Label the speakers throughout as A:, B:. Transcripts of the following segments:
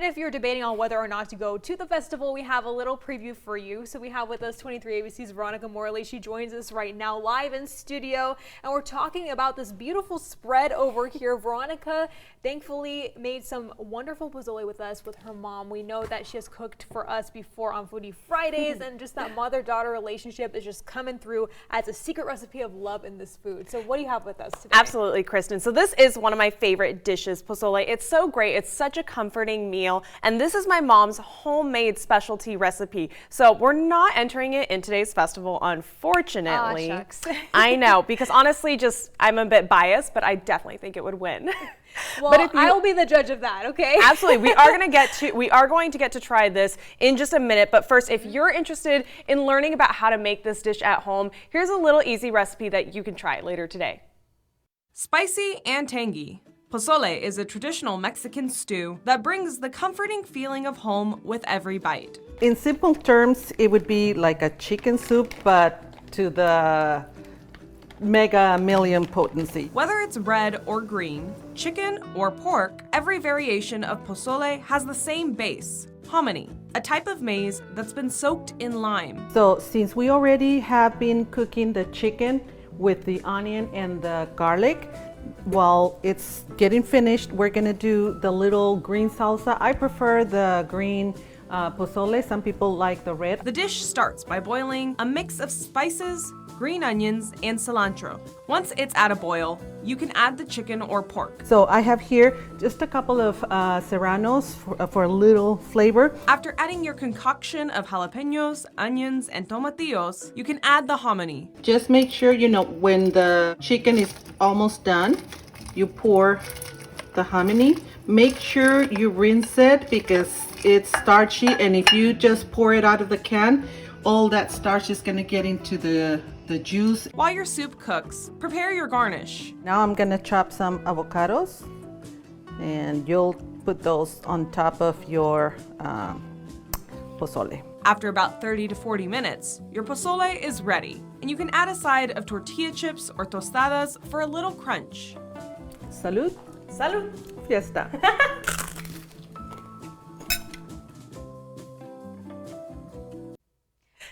A: And if you're debating on whether or not to go to the festival, we have a little preview for you. So we have with us 23 ABC's Veronica Morley. She joins us right now live in studio, and we're talking about this beautiful spread over here. Veronica thankfully made some wonderful pozole with us with her mom. We know that she has cooked for us before on Foodie Fridays, and just that mother-daughter relationship is just coming through as a secret recipe of love in this food. So what do you have with us today?
B: Absolutely, Kristen. So this is one of my favorite dishes, pozole. It's so great. It's such a comforting meal, and this is my mom's homemade specialty recipe. So we're not entering it in today's festival, unfortunately.
A: Aw, shucks.
B: I know, because honestly, I'm a bit biased, but I definitely think it would win.
A: Well,
B: but if
A: I will be the judge of that, okay?
B: Absolutely. We are going to get to try this in just a minute. But first, if you're interested in learning about how to make this dish at home, here's a little easy recipe that you can try later today. Spicy and tangy. Pozole is a traditional Mexican stew that brings the comforting feeling of home with every bite.
C: In simple terms, it would be like a chicken soup, but to the mega million potency.
B: Whether it's red or green, chicken or pork, every variation of pozole has the same base, hominy, a type of maize that's been soaked in lime.
C: So since we already have been cooking the chicken with the onion and the garlic, while it's getting finished, we're gonna do the little green salsa. I prefer the green pozole. Some people like the red.
B: The dish starts by boiling a mix of spices, green onions, and cilantro. Once it's at a boil, you can add the chicken or pork.
C: So I have here just a couple of serranos for a little flavor.
B: After adding your concoction of jalapenos, onions, and tomatillos, you can add the hominy.
C: Just make sure, when the chicken is almost done, you pour the hominy. Make sure you rinse it because it's starchy, and if you just pour it out of the can, all that starch is going to get into the juice.
B: While your soup cooks, prepare your garnish.
C: Now I'm going to chop some avocados, and you'll put those on top of your pozole.
B: After about 30 to 40 minutes, your pozole is ready, and you can add a side of tortilla chips or tostadas for a little crunch.
C: Salud.
B: Salud.
C: Fiesta.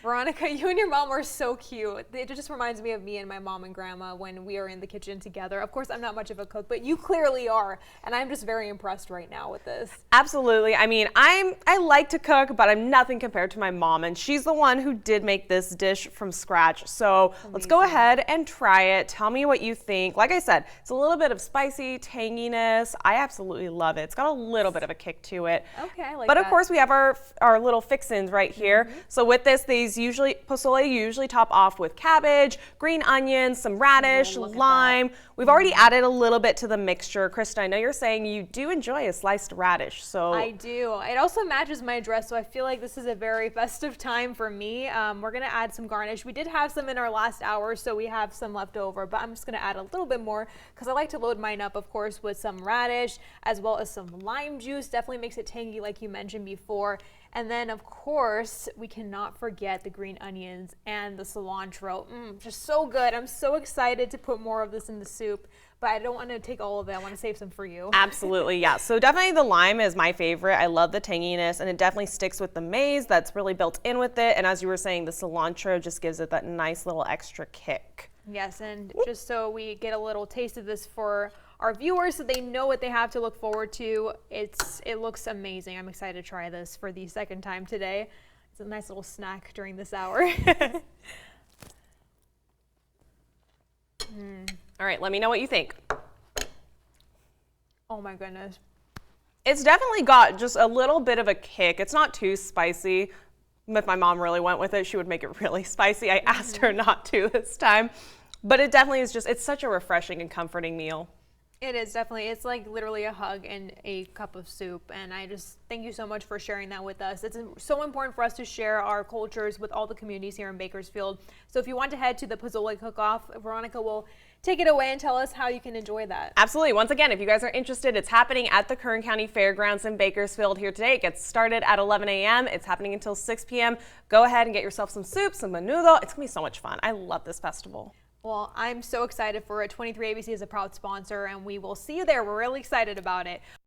A: Veronica, you and your mom are so cute. It just reminds me of me and my mom and grandma when we are in the kitchen together. Of course, I'm not much of a cook, but you clearly are, and I'm just very impressed right now with this.
B: Absolutely. I mean, I like to cook, but I'm nothing compared to my mom, and she's the one who did make this dish from scratch. So
A: Amazing.
B: Let's go ahead and try it. Tell me what you think. Like I said, it's a little bit of spicy tanginess. I absolutely love it. It's got a little bit of a kick to it.
A: Okay, I like
B: But
A: that.
B: of course, we have our little fixins right here. So with this, pozole usually top off with cabbage, green onions, some radish, lime. We've already added a little bit to the mixture. Krista, I know you're saying you do enjoy a sliced radish, so.
A: I do. It also matches my dress, so I feel like this is a very festive time for me. We're gonna add some garnish. We did have some in our last hour, so we have some left over, but I'm just gonna add a little bit more because I like to load mine up, of course, with some radish as well as some lime juice. Definitely makes it tangy like you mentioned before. And then, of course, we cannot forget the green onions and the cilantro. Just so good. I'm so excited to put more of this in the soup, but I don't want to take all of it. I want to save some for you.
B: Absolutely, yeah. So definitely the lime is my favorite. I love the tanginess, and it definitely sticks with the maize that's really built in with it. And as you were saying, the cilantro just gives it that nice little extra kick.
A: Yes, and just so we get a little taste of this for our viewers so they know what they have to look forward to, it looks amazing. I'm excited to try this for the second time today. It's a nice little snack during this hour.
B: All right, let me know what you think.
A: Oh my goodness.
B: It's definitely got just a little bit of a kick. It's not too spicy. If my mom really went with it, she would make it really spicy. I asked her not to this time. But it definitely is it's such a refreshing and comforting meal.
A: It is definitely, it's like literally a hug and a cup of soup. And I just thank you so much for sharing that with us. It's so important for us to share our cultures with all the communities here in Bakersfield. So if you want to head to the Pozole Cook-Off, Veronica will take it away and tell us how you can enjoy that.
B: Absolutely. Once again, if you guys are interested, it's happening at the Kern County Fairgrounds in Bakersfield here today. It gets started at 11 a.m. It's happening until 6 p.m. Go ahead and get yourself some soup, some menudo. It's going to be so much fun. I love this festival.
A: Well, I'm so excited for it. 23 ABC is a proud sponsor, and we will see you there. We're really excited about it.